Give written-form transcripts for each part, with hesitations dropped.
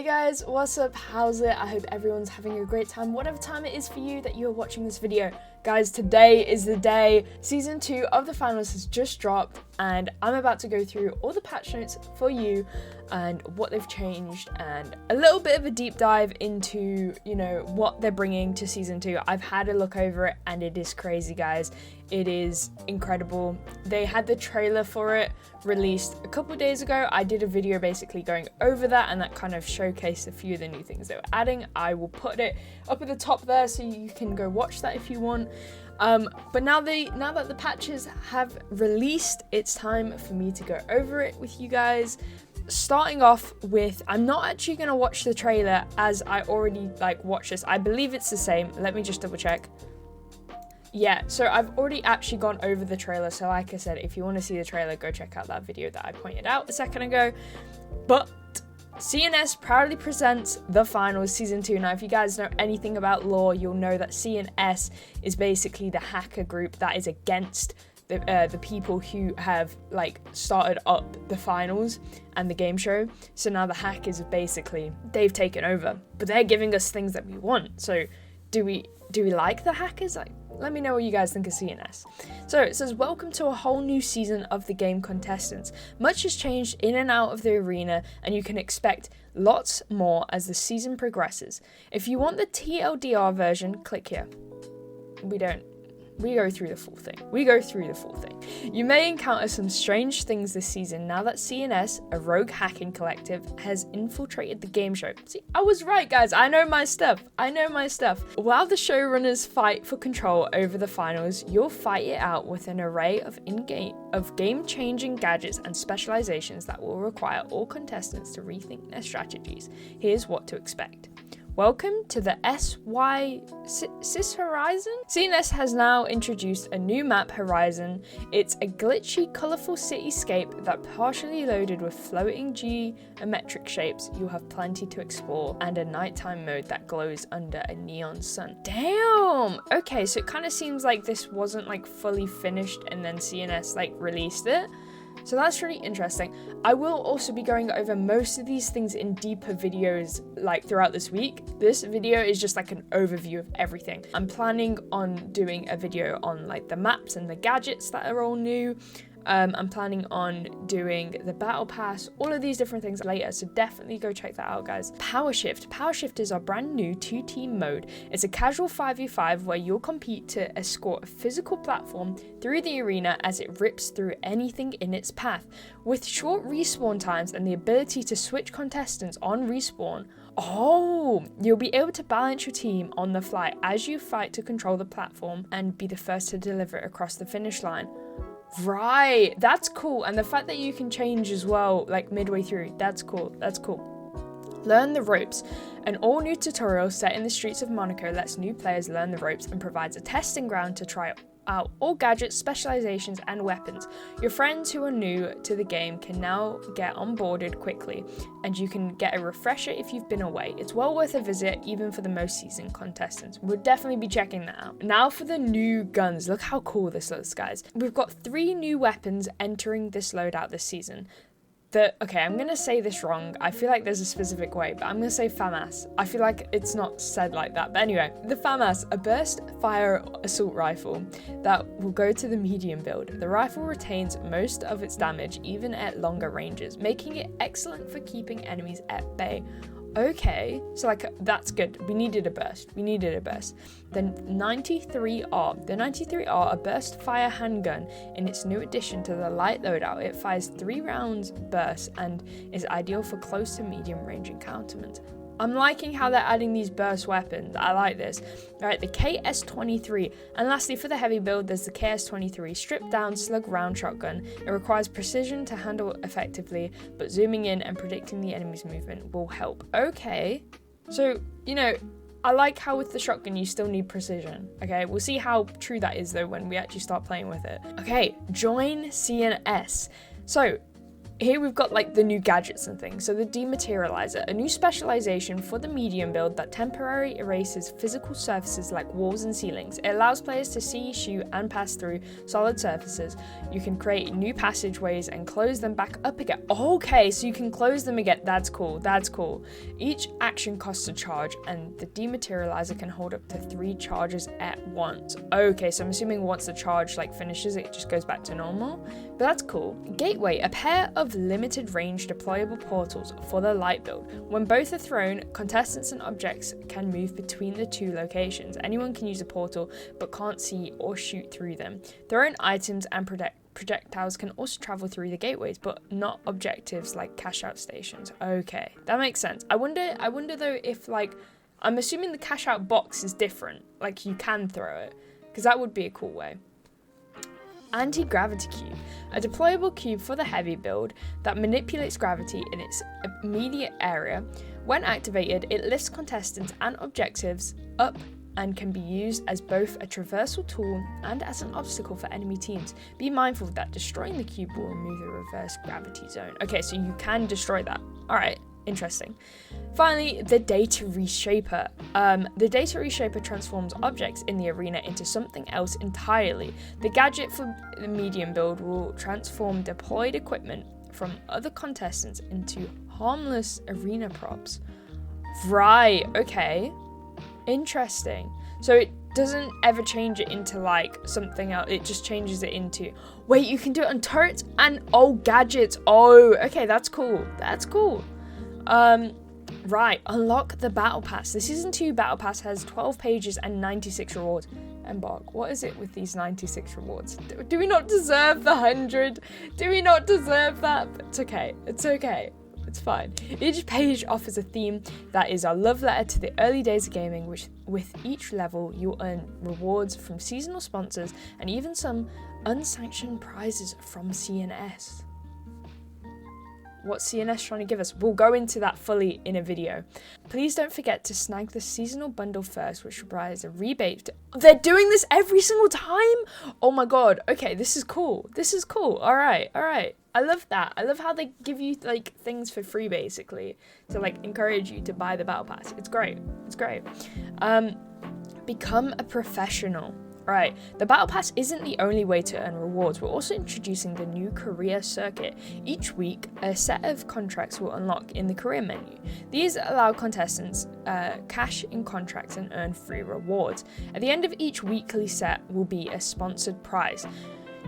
guys, what's up? How's it? I hope everyone's having a great time, whatever time it is for you that you're watching this video. Guys, today is the day. Season 2 of the finals has just dropped, and I'm about to go through all the patch notes for you and what they've changed and a little bit of a deep dive into, you know, what they're bringing to season 2. I've had a look over it and it is crazy, guys. It is incredible. They had the trailer for it released a couple days ago. I did a video basically going over that, and that kind of showcased a few of the new things they were adding. I will put it up at the top there so you can go watch that if you want. But now that the patches have released, it's time for me to go over it with you guys. Starting off with, I'm not actually going to watch the trailer as I already watched this. I believe it's the same. Let me just double check. Yeah, so I've already actually gone over the trailer. So like I said, if you want to see the trailer, go check out that video that I pointed out a second ago. But CNS proudly presents the finals season 2. Now, if you guys know anything about lore, you'll know that CNS is basically the hacker group that is against the people who have started up the finals and the game show. So now the hackers basically, they've taken over, but they're giving us things that we want. So do we like the hackers? Let me know what you guys think of CNS. So it says, welcome to a whole new season of the game contestants. Much has changed in and out of the arena, and you can expect lots more as the season progresses. If you want the TLDR version, click here. We go through the full thing. You may encounter some strange things this season now that CNS, a rogue hacking collective, has infiltrated the game show. See, I was right, guys. I know my stuff. While the showrunners fight for control over the finals, you'll fight it out with an array of game-changing gadgets and specializations that will require all contestants to rethink their strategies. Here's what to expect. Welcome to the SYS Horizon. CNS has now introduced a new map, Horizon. It's a glitchy, colourful cityscape that partially loaded with floating geometric shapes. You'll have plenty to explore, and a nighttime mode that glows under a neon sun. Damn! Okay, so it kind of seems like this wasn't fully finished and then CNS released it. So that's really interesting. I will also be going over most of these things in deeper videos throughout this week. This video is just an overview of everything. I'm planning on doing a video on the maps and the gadgets that are all new. I'm planning on doing the battle pass, all of these different things later, so definitely go check that out, guys. Power Shift is our brand new 2-team mode. It's a casual 5v5 where you'll compete to escort a physical platform through the arena as it rips through anything in its path. With short respawn times and the ability to switch contestants on respawn, you'll be able to balance your team on the fly as you fight to control the platform and be the first to deliver it across the finish line. Right, that's cool. And the fact that you can change as well, midway through, that's cool. Learn the ropes. An all-new tutorial set in the streets of Monaco lets new players learn the ropes and provides a testing ground to try out all gadgets, specializations, and weapons. Your friends who are new to the game can now get onboarded quickly, and you can get a refresher if you've been away. It's well worth a visit, even for the most seasoned contestants. We'll definitely be checking that out. Now for the new guns. Look how cool this looks, guys. We've got 3 new weapons entering this loadout this season. Okay, I'm going to say this wrong. I feel like there's a specific way, but I'm going to say FAMAS. I feel like it's not said like that. But anyway, the FAMAS, a burst fire assault rifle that will go to the medium build. The rifle retains most of its damage, even at longer ranges, making it excellent for keeping enemies at bay. Okay, so that's good. We needed a burst. The 93R. The 93R, a burst fire handgun in its new addition to the light loadout. It fires 3 rounds burst and is ideal for close to medium range encounterment. I'm liking how they're adding these burst weapons. I like this. Alright, the KS-23. And lastly, for the heavy build, there's the KS-23 stripped down slug round shotgun. It requires precision to handle effectively, but zooming in and predicting the enemy's movement will help. Okay, so, I like how with the shotgun you still need precision. Okay, we'll see how true that is though when we actually start playing with it. Okay, join CNS. So, here we've got like the new gadgets and things. So the dematerializer, a new specialization for the medium build that temporarily erases physical surfaces like walls and ceilings. It allows players to see, shoot, and pass through solid surfaces. You can create new passageways and close them back up again. Okay, so you can close them again. That's cool. That's cool. Each action costs a charge, and the dematerializer can hold up to 3 charges at once. Okay, so I'm assuming once the charge like finishes, it just goes back to normal. But that's cool. Gateway, a pair of limited range deployable portals for the light build. When both are thrown, contestants and objects can move between the 2 locations. Anyone can use a portal but can't see or shoot through them. Thrown items and projectiles can also travel through the gateways, but not objectives like cash out stations. Okay, that makes sense. I wonder though if like, I'm assuming the cash out box is different, like you can throw it, because that would be a cool way. Anti-gravity cube, a deployable cube for the heavy build that manipulates gravity in its immediate area. When activated, it lifts contestants and objectives up and can be used as both a traversal tool and as an obstacle for enemy teams. Be mindful that destroying the cube will remove the reverse gravity zone. Okay, so you can destroy that. All right. Interesting. Finally, the data reshaper. The data reshaper transforms objects in the arena into something else entirely. The gadget for the medium build will transform deployed equipment from other contestants into harmless arena props. Right, okay. Interesting. So it doesn't ever change it into like something else, it just changes it into, wait, you can do it on turrets and gadgets. Oh, okay, that's cool. That's cool. Right, unlock the battle pass. The season 2 battle pass has 12 pages and 96 rewards. Embark, what is it with these 96 rewards? Do we not deserve the 100? Do we not deserve that? But it's okay, it's okay, it's fine. Each page offers a theme that is our love letter to the early days of gaming, which with each level you'll earn rewards from seasonal sponsors and even some unsanctioned prizes from CNS. What's CNS trying to give us? We'll go into that fully in a video. Please don't forget to snag the seasonal bundle first, which provides a rebate. They're doing this every single time? Oh my god. Okay, this is cool. This is cool. All right. I love that. I love how they give you like things for free basically to like encourage you to buy the battle pass. It's great. It's great. Become a professional. Right, the Battle Pass isn't the only way to earn rewards. We're also introducing the new career circuit. Each week, a set of contracts will unlock in the career menu. These allow contestants cash in contracts and earn free rewards. At the end of each weekly set will be a sponsored prize.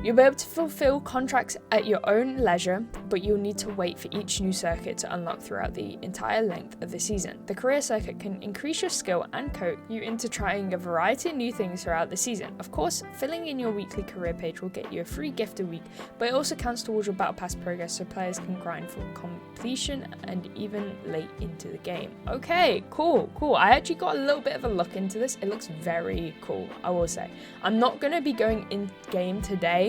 You'll be able to fulfill contracts at your own leisure, but you'll need to wait for each new circuit to unlock throughout the entire length of the season. The career circuit can increase your skill and coach you into trying a variety of new things throughout the season. Of course, filling in your weekly career page will get you a free gift a week, but it also counts towards your Battle Pass progress so players can grind for completion and even late into the game. Okay, cool. I actually got a little bit of a look into this. It looks very cool, I will say. I'm not going to be going in game today,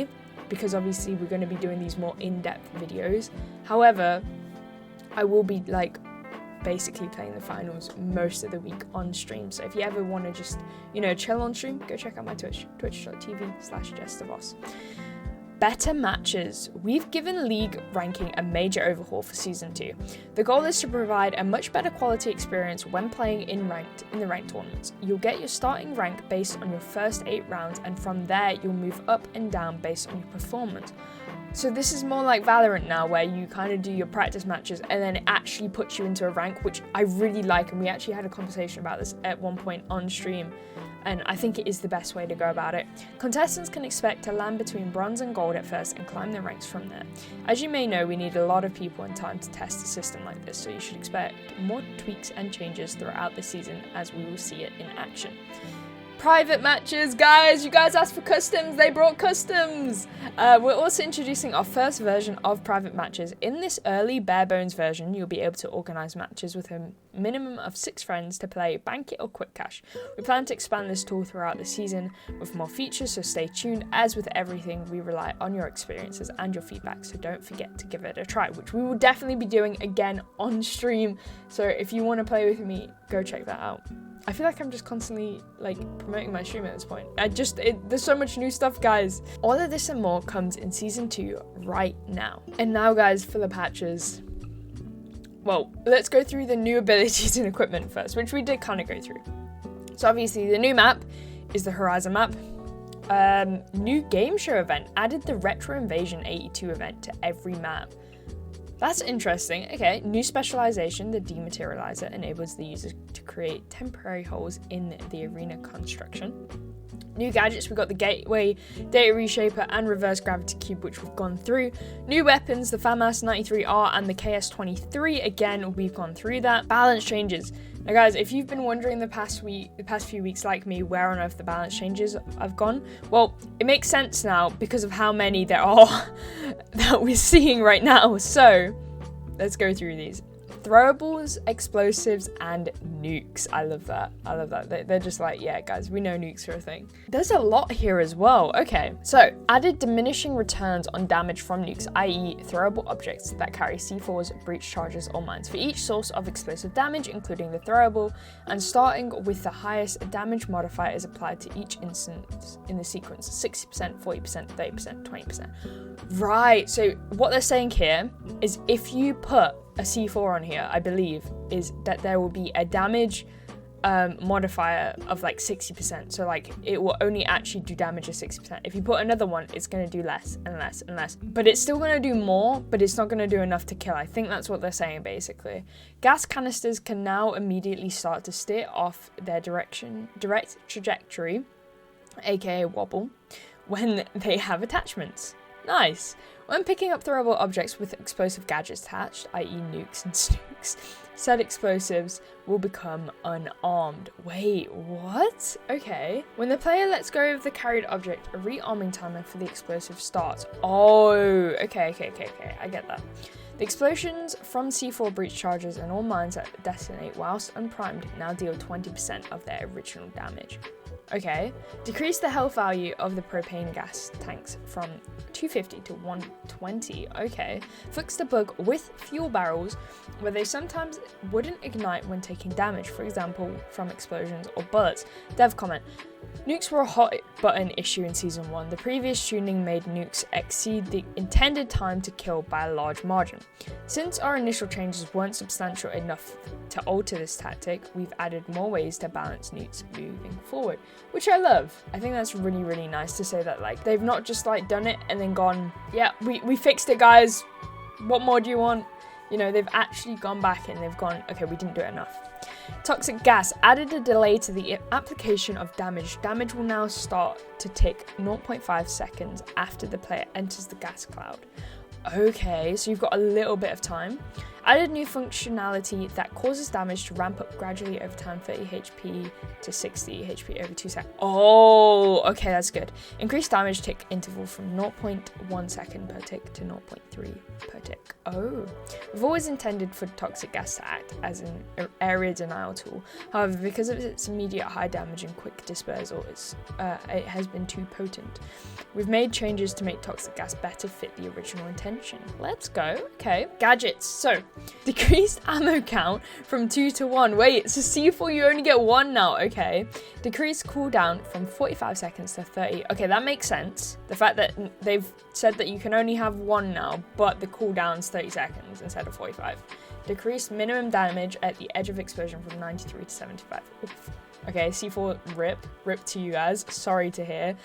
because obviously we're going to be doing these more in-depth videos. However, I will be like basically playing the finals most of the week on stream. So if you ever want to just, chill on stream, go check out my Twitch, twitch.tv/JessDeVos. Better matches. We've given League ranking a major overhaul for Season 2. The goal is to provide a much better quality experience when playing in the ranked tournaments. You'll get your starting rank based on your first 8 rounds, and from there you'll move up and down based on your performance. So this is more like Valorant now, where you kind of do your practice matches and then it actually puts you into a rank, which I really like, and we actually had a conversation about this at one point on stream. And I think it is the best way to go about it. Contestants can expect to land between bronze and gold at first and climb the ranks from there. As you may know, we need a lot of people and time to test a system like this, so you should expect more tweaks and changes throughout the season as we will see it in action. Private matches, guys! You guys asked for customs, they brought customs! We're also introducing our first version of private matches. In this early bare bones version, you'll be able to organise matches with a minimum of 6 friends to play Banquet or Quick Cash. We plan to expand this tool throughout the season with more features, so stay tuned. As with everything, we rely on your experiences and your feedback, so don't forget to give it a try, which we will definitely be doing again on stream. So if you want to play with me, go check that out. I feel like I'm just constantly like promoting my stream at this point. There's so much new stuff, guys. All of this and more comes in season 2 right now. And now, guys, for the patches. Well, let's go through the new abilities and equipment first, which we did kind of go through. So obviously the new map is the Horizon map. New game show event added the Retro Invasion 82 event to every map. That's interesting. Okay, new specialization, the dematerializer, enables the user to create temporary holes in the arena construction. New gadgets, we got the Gateway, Data Reshaper, and Reverse Gravity Cube, which we've gone through. New weapons, the FAMAS 93R and the KS23, again, we've gone through that. Balance changes. Now guys, if you've been wondering the past few weeks like me, where on earth the balance changes have gone, well, it makes sense now because of how many there are that we're seeing right now. So, let's go through these. Throwables, explosives, and nukes. I love that. I love that. They're just like, yeah, guys, we know nukes are a thing. There's a lot here as well. Okay, so added diminishing returns on damage from nukes, i.e. throwable objects that carry C4s, breach charges, or mines for each source of explosive damage, including the throwable, and starting with the highest damage modifier is applied to each instance in the sequence, 60%, 40%, 30%, 20%. Right, so what they're saying here is if you put a C4 on here, I believe, is that there will be a damage modifier of like 60%. So like it will only actually do damage of 60%. If you put another one, it's going to do less and less and less. But it's still going to do more, but it's not going to do enough to kill. I think that's what they're saying basically. Gas canisters can now immediately start to steer off their direct trajectory, aka wobble, when they have attachments. Nice. When picking up throwable objects with explosive gadgets attached, i.e. nukes and snooks, said explosives will become unarmed. Wait, what? Okay. When the player lets go of the carried object, a rearming timer for the explosive starts. Oh, okay, I get that. The explosions from C4 breach charges and all mines that detonate whilst unprimed now deal 20% of their original damage. Okay, decrease the health value of the propane gas tanks from 250 to 120. Okay, fix the bug with fuel barrels where they sometimes wouldn't ignite when taking damage, for example, from explosions or bullets. Dev comment, nukes were a hot button issue in Season 1. The previous tuning made nukes exceed the intended time to kill by a large margin. Since our initial changes weren't substantial enough to alter this tactic, we've added more ways to balance nukes moving forward, which I love. I think that's really, really nice to say that like they've not just like done it and then gone, yeah, we fixed it, guys. What more do you want? You know, they've actually gone back and they've gone, okay, we didn't do it enough. Toxic gas added a delay to the application of damage. Damage will now start to tick 0.5 seconds after the player enters the gas cloud. Okay, so you've got a little bit of time. Added new functionality that causes damage to ramp up gradually over time, 30 HP to 60 HP over 2 seconds. Oh, okay, that's good. Increased damage tick interval from 0.1 second per tick to 0.3 per tick. Oh, we've always intended for toxic gas to act as an area denial tool. However, because of its immediate high damage and quick dispersal, it has been too potent. We've made changes to make toxic gas better fit the original intention. Let's go. Okay, gadgets. So, decreased ammo count from 2 to 1. Wait, so C4 you only get 1 now. Okay. Decreased cooldown from 45 seconds to 30. Okay, that makes sense. The fact that they've said that you can only have 1 now, but the cooldown's 30 seconds instead of 45. Decreased minimum damage at the edge of explosion from 93 to 75. Oof. Okay, C4 rip to you guys. Sorry to hear.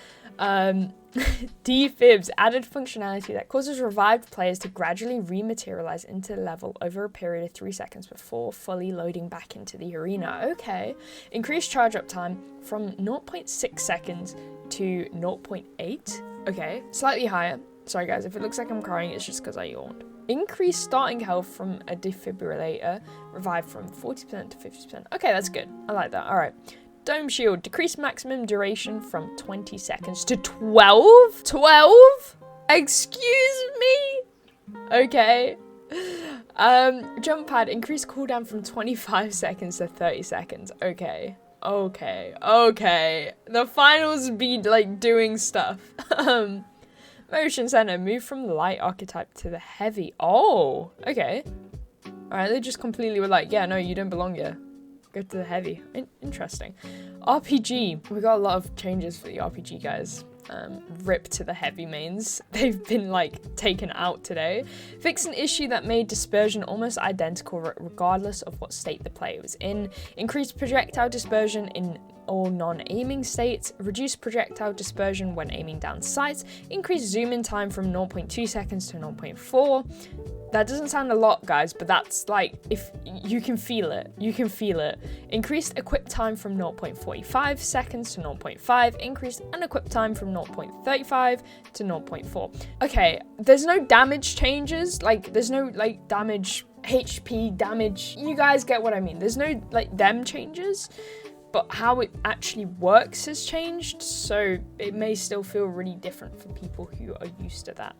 Defibs added functionality that causes revived players to gradually rematerialize into level over a period of 3 seconds before fully loading back into the arena. Okay. Increased charge up time from 0.6 seconds to 0.8. Okay, slightly higher. Sorry guys, if it looks like I'm crying, it's just because I yawned. Increased starting health from a defibrillator, revived from 40% to 50%. Okay, that's good. I like that. All right. Dome shield, decreased maximum duration from 20 seconds to 12? 12? Excuse me? Okay. Jump pad, increased cooldown from 25 seconds to 30 seconds. Okay. The finals be like doing stuff. Motion center, move from the light archetype to the heavy. Oh, okay. All right, they just completely were like, yeah, no, you don't belong here. Go to the heavy. Interesting. RPG. We got a lot of changes for the RPG, guys. Rip to the heavy mains. They've been like taken out today. Fix an issue that made dispersion almost identical regardless of what state the player was in. Increase projectile dispersion in all non-aiming states. Reduce projectile dispersion when aiming down sights. Increase zoom in time from 0.2 seconds to 0.4. That doesn't sound a lot, guys, but that's like, if you can feel it, you can feel it. Increased equip time from 0.45 seconds to 0.5. Increased unequip time from 0.35 to 0.4. Okay, there's no damage changes. Like, there's no like damage, HP damage. You guys get what I mean. There's no like them changes, but how it actually works has changed, so it may still feel really different for people who are used to that.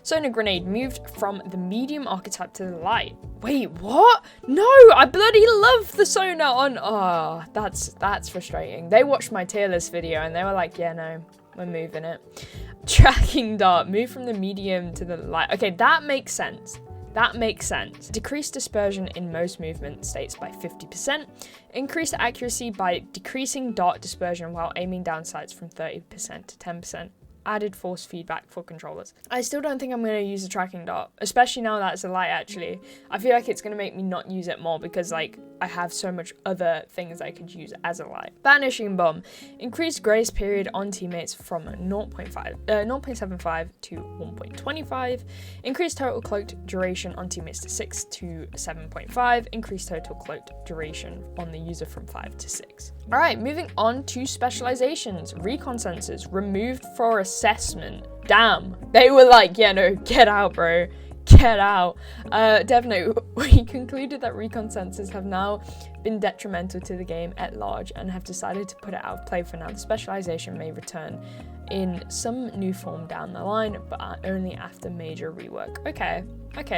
Sonar grenade moved from the medium archetype to the light. Wait, what? No, I bloody love the sonar on. Oh, that's frustrating. They watched my tier list video and they were like, yeah, no, we're moving it. Tracking dart moved from the medium to the light. Okay, that makes sense. That makes sense. Decrease dispersion in most movement states by 50%. Increase accuracy by decreasing dart dispersion while aiming down sights from 30% to 10%. Added force feedback for controllers. I still don't think I'm going to use a tracking dart, especially now that it's a light, actually. I feel like it's going to make me not use it more because, like, I have so much other things I could use as a light. Banishing bomb. Increase grace period on teammates from 0.75 to 1.25. Increase total cloaked duration on teammates to 6 to 7.5. Increase total cloaked duration on the user from 5 to 6. Alright, moving on to specializations. Recon sensors removed for assessment. Damn. They were like, yeah, no, get out, bro. Get out. Dev note, we concluded that recon sensors have now been detrimental to the game at large and have decided to put it out of play for now. The specialization may return in some new form down the line, but only after major rework. Okay,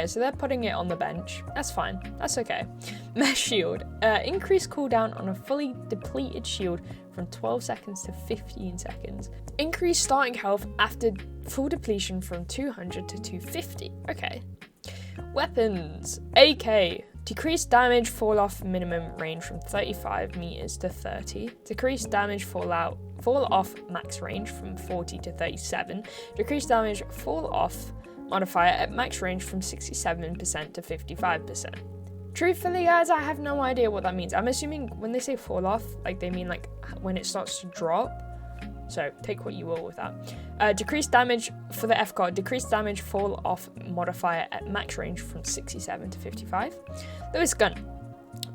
so they're putting it on the bench. That's fine. That's okay. Mesh shield. Increase cooldown on a fully depleted shield from 12 seconds to 15 seconds. Increase starting health after full depletion from 200 to 250. Okay. Weapons. AK. Decrease damage fall off minimum range from 35 meters to 30. Decrease damage fall off max range from 40 to 37. Decrease damage fall off modifier at max range from 67% to 55%. Truthfully, guys, I have no idea what that means. I'm assuming when they say fall off, like they mean like when it starts to drop. So take what you will with that. Decreased damage for the F card. Decreased damage fall off modifier at max range from 67 to 55. Lewis gun.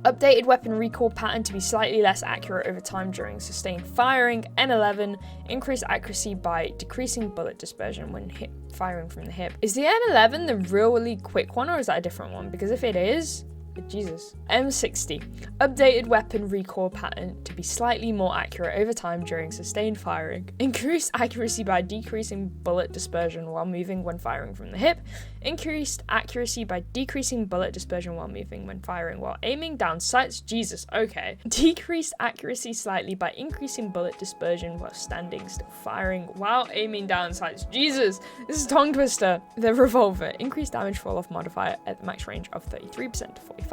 Updated weapon recoil pattern to be slightly less accurate over time during sustained firing. M11. Increased accuracy by decreasing bullet dispersion when firing from the hip. Is the M11 the really quick one, or is that a different one? Because if it is, Jesus. M60. Updated weapon recoil pattern to be slightly more accurate over time during sustained firing. Increased accuracy by decreasing bullet dispersion while moving when firing from the hip. Increased accuracy by decreasing bullet dispersion while moving when firing while aiming down sights. Jesus, okay. Decreased accuracy slightly by increasing bullet dispersion while standing still firing while aiming down sights. Jesus, this is tongue twister. The revolver. Increased damage fall off modifier at the max range of 33% to 45%.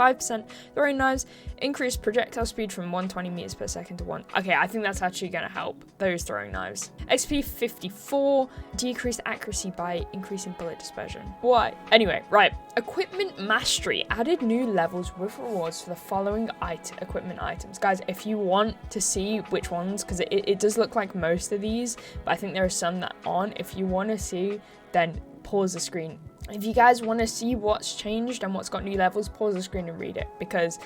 Throwing knives. Increased projectile speed from 120 meters per second to 1. Okay, I think that's actually going to help those throwing knives. XP 54. Decreased accuracy by increasing bullet dispersion. Why? Anyway, right. Equipment mastery. Added new levels with rewards for the following equipment items. Guys, if you want to see which ones, because it does look like most of these, but I think there are some that aren't. If you want to see, then pause the screen. If you guys want to see what's changed and what's got new levels, pause the screen and read it, because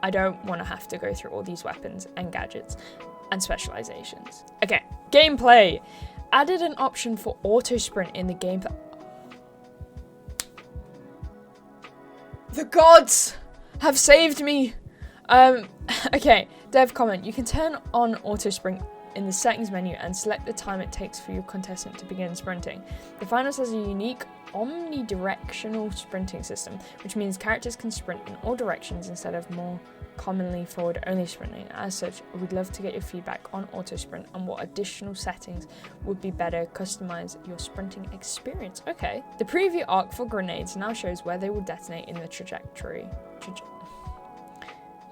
I don't want to have to go through all these weapons and gadgets and specializations. Okay, gameplay. Added an option for auto sprint in the game. The gods have saved me. Okay, dev comment. You can turn on auto sprint in the settings menu and select the time it takes for your contestant to begin sprinting. The finals has a unique omnidirectional sprinting system, which means characters can sprint in all directions instead of more commonly forward-only sprinting. As such, we'd love to get your feedback on auto sprint and what additional settings would be better customize your sprinting experience. Okay. The preview arc for grenades now shows where they will detonate in the trajectory.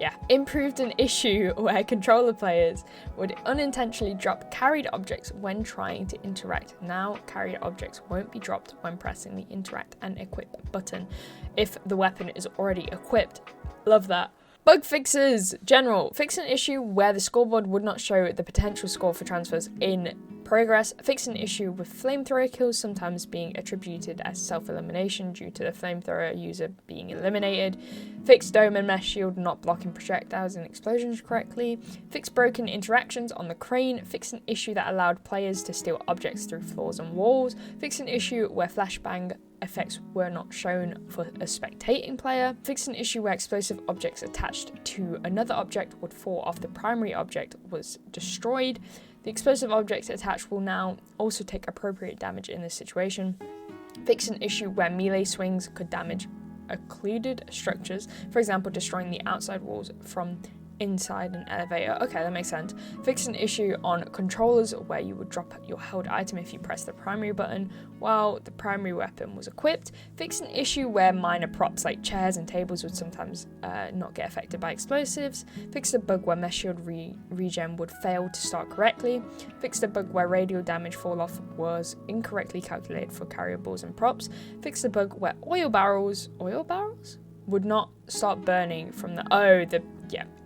Yeah. Improved an issue where controller players would unintentionally drop carried objects when trying to interact. Now, carried objects won't be dropped when pressing the interact and equip button if the weapon is already equipped. Love that. Bug fixes. General. Fix an issue where the scoreboard would not show the potential score for transfers in progress. Fix an issue with flamethrower kills sometimes being attributed as self-elimination due to the flamethrower user being eliminated. Fix dome and mesh shield not blocking projectiles and explosions correctly. Fix broken interactions on the crane. Fix an issue that allowed players to steal objects through floors and walls. Fix an issue where flashbang effects were not shown for a spectating player. Fix an issue where explosive objects attached to another object would fall after the primary object was destroyed. The explosive objects attached will now also take appropriate damage in this situation. Fix an issue where melee swings could damage occluded structures, for example destroying the outside walls from inside an elevator. Okay, that makes sense. Fix an issue on controllers where you would drop your held item if you press the primary button while the primary weapon was equipped. Fix an issue where minor props like chairs and tables would sometimes not get affected by explosives. Fix the bug where mesh shield regen would fail to start correctly. Fix the bug where radial damage fall off was incorrectly calculated for carryables and props. Fix the bug where oil barrels would not start burning from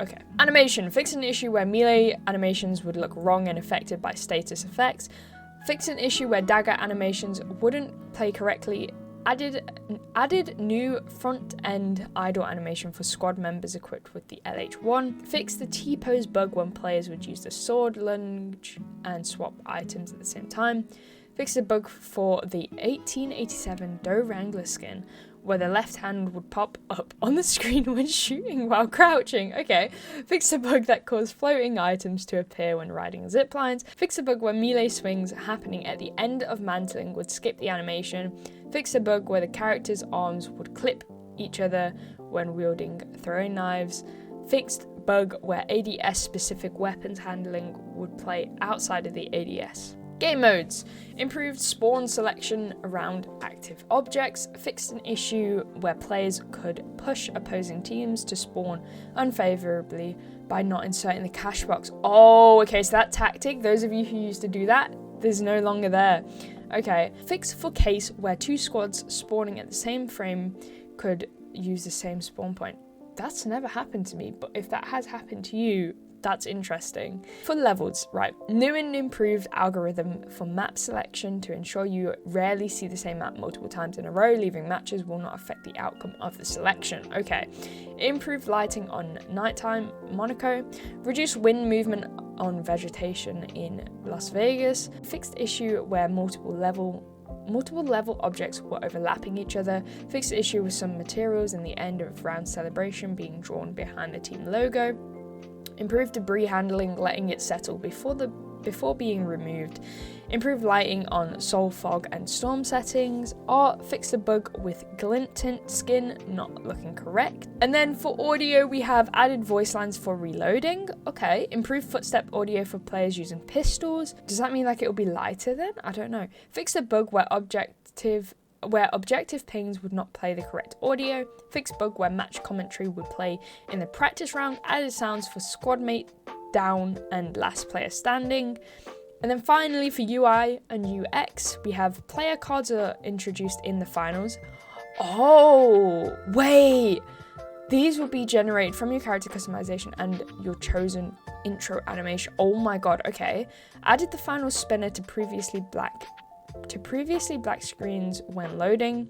okay. Animation. Fix an issue where melee animations would look wrong and affected by status effects. Fix an issue where dagger animations wouldn't play correctly. Added new front-end idle animation for squad members equipped with the LH1. Fix the T-pose bug when players would use the sword lunge and swap items at the same time. Fix the bug for the 1887 Doe Wrangler skin, where the left hand would pop up on the screen when shooting while crouching. Okay. Fix the bug that caused floating items to appear when riding zip lines. Fix the bug where melee swings happening at the end of mantling would skip the animation. Fix the bug where the character's arms would clip each other when wielding throwing knives. Fixed bug where ADS specific weapons handling would play outside of the ADS. Game modes. Improved spawn selection around active objects. Fixed an issue where players could push opposing teams to spawn unfavorably by not inserting the cash box. Oh, okay, so that tactic, those of you who used to do that, there's no longer there. Okay. Fix for case where two squads spawning at the same frame could use the same spawn point. That's never happened to me, but if that has happened to you, that's interesting. For levels, right. New and improved algorithm for map selection to ensure you rarely see the same map multiple times in a row. Leaving matches will not affect the outcome of the selection. Okay. Improved lighting on nighttime Monaco. Reduced wind movement on vegetation in Las Vegas. Fixed issue where multiple level objects were overlapping each other. Fixed issue with some materials in the end of round celebration being drawn behind the team logo. Improved debris handling, letting it settle before being removed. Improved lighting on soul fog and storm settings. Fix the bug with glint tint skin not looking correct. And then for audio, we have added voice lines for reloading. Okay. Improved footstep audio for players using pistols. Does that mean like it'll be lighter then? I don't know. Fix the bug where objective pings would not play the correct audio. Fix bug where match commentary would play in the practice round. Added sounds for squad mate, down, and last player standing. And then finally for UI and UX, we have player cards are introduced in the finals. Oh, wait. These will be generated from your character customization and your chosen intro animation. Oh my god, okay. Added the final spinner to previously black screens when loading.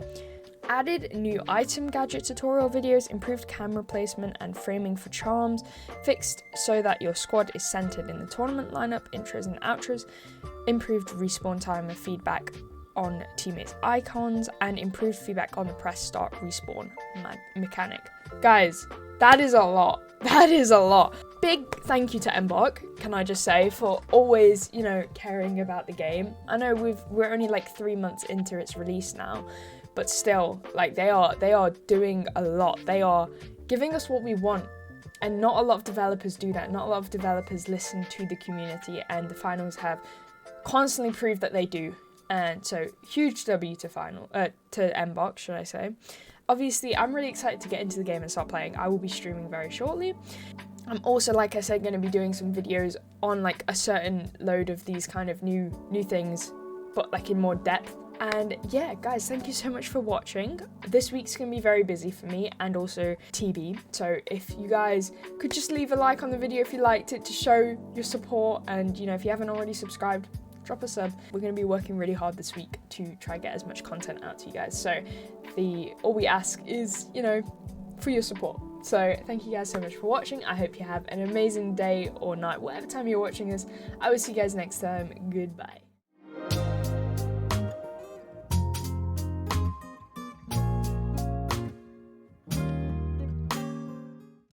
Added new item gadget tutorial videos. Improved camera placement and framing for charms. Fixed so that your squad is centered in the tournament lineup, intros and outros. Improved respawn time and feedback on teammates' icons, and improved feedback on the press start respawn mechanic. Guys, that is a lot. That is a lot. Big thank you to Embark, can I just say, for always, caring about the game. I know we're only like 3 months into its release now, but still, like they are doing a lot. They are giving us what we want, and not a lot of developers do that. Not a lot of developers listen to the community, and the finals have constantly proved that they do. And so huge W to Embark, should I say. obviously I'm really excited to get into the game and start playing. I will be streaming very shortly. I'm also, like I said, going to be doing some videos on like a certain load of these kind of new things, but like in more depth. And yeah, guys, thank you so much for watching. This week's gonna be very busy for me and also TB. So if you guys could just leave a like on the video if you liked it to show your support, and you know, if you haven't already subscribed, drop a sub. We're gonna be working really hard this week to try and get as much content out to you guys. So all we ask is, you know, for your support. So thank you guys so much for watching. I hope you have an amazing day or night, whatever time you're watching this. I will see you guys next time. Goodbye.